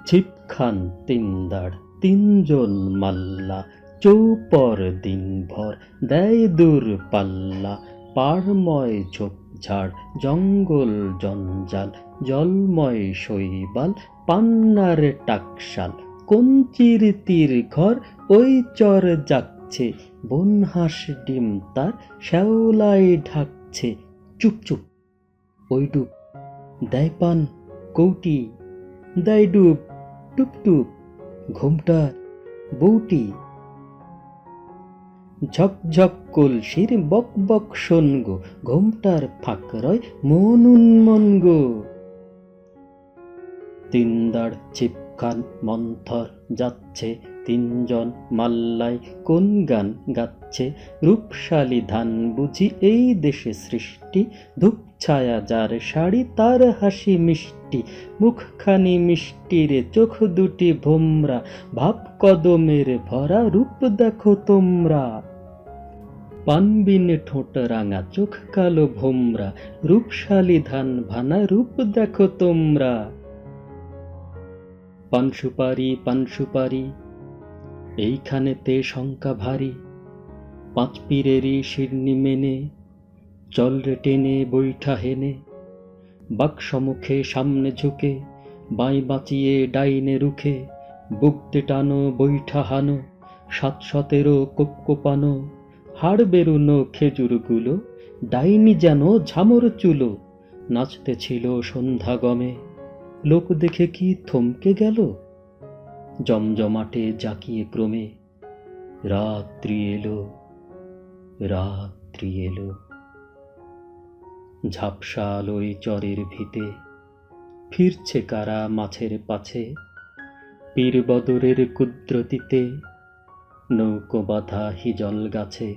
ছিপখান তিনদার তিনজন মাল্লা, চৌপর দিনভর দেয় দূর পাল্লা। পাড়ময় ঝোপঝাড় জঙ্গল জঞ্জাল, জলময় শৈবাল পান্নার টাকশাল। কঞ্চির তীর ঘর ওই চর যাচ্ছে, বনহাঁস ডিম তার শ্যাওলায় ঢাকছে। চুপ চুপ ওই ডুব দেয় পান কৌটি, দেয় ডুব টুপ টুপ ঘোমটার বউটি। ঝকঝক কলসির বক বক শোন গো, ঘোমটার ফাঁক রয় মন উন্মন গো। তিনদার ছিপখান মন্থর যাচ্ছে, তিনজন মাল্লায় কোন গান গাচ্ছে। রূপশালী ধান বুঝি এই দেশে সৃষ্টি, ধূপ ছায়া যার শাড়ি তার হাসি মিষ্টি। মুখখানি মিষ্টি রে চোখ দুটি ভোমরা, ভাব কদমের ভরা রূপ দেখো তোমরা। পানবিনে ঠোঁট রাঙা চোখ কালো ভোমরা, রূপশালী ধান ভানা রূপ দেখো তোমরা। পান সুপারি এইখানেতে শঙ্কা ভারী, পাঁচ পীরেরই শিরনি মেনে চল রে টেনে বৈঠা হেনে। বাক সম্মুখে সামনে ঝুঁকে, বাঁই বাঁচিয়ে ডাইনে রুখে। বুকতে টানো বৈঠা হানো, ৭-১৭ কোপ কোপানো। হাড় বেরুনো খেজুরগুলো, ডাইনি যেন ঝামর চুলো। নাচতে ছিল সন্ধ্যা গমে, লোক দেখে কি থমকে গেল। জমজমাটে জাকিয়ে ক্রমে, রাত্রি এলো। ঝাপসা ওই চরের ভিতে, ফিরছে কারা মাছের পাছে। পীর বদরের কুদ্রতিতে, নৌকো বাঁধা হিজল গাছে।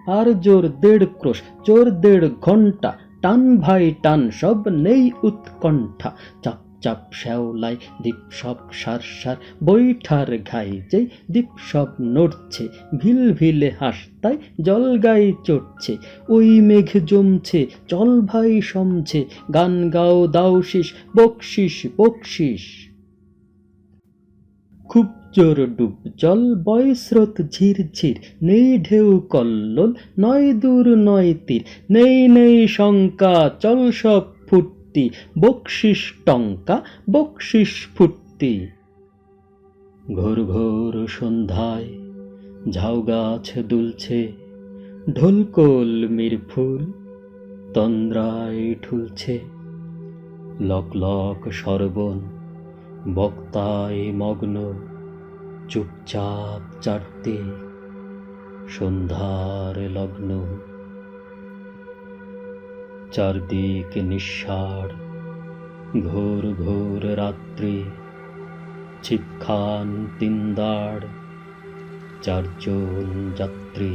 আর জোর ১.৫ ক্রোশ, জোর ১.৫ ঘণ্টা, টান ভাই টান, সব নেই উৎকণ্ঠা। চাপ চাপ শ্যাওলায় দ্বীপ সব সার, বৈঠার ঘাই যেই দ্বীপ সব নড়ছে। ভিল ভিলে হাসতায় জল গায়ে চড়ছে, ওই মেঘ জমছে চল ভাই সমছে। গান গাও দাও শীষ, বকশিস। খুব জোর ডুব জল, বয় স্রোত ঝিরঝির। নেই ঢেউ কল্লোল, নয় দূর নয় তীর। নেই শঙ্কা, চল সব ফুর্তি। বকশিস টঙ্কা, বকশিস ফুর্তি। ঘোর ঘোর সন্ধ্যায় ঝাউ গাছ দুলছে, ঢোলকোল মিরফুল তন্দ্রায় ঠুলছে। লক লক সরবন বক্তায় মগ্ন, চুপচাপ চারদিক সন্ধ্যার লগ্ন। চারদিক নিঃসাড়, ঘোর ঘোর রাত্রি। ছিপখান তিনদার, ৪ জন যাত্রী।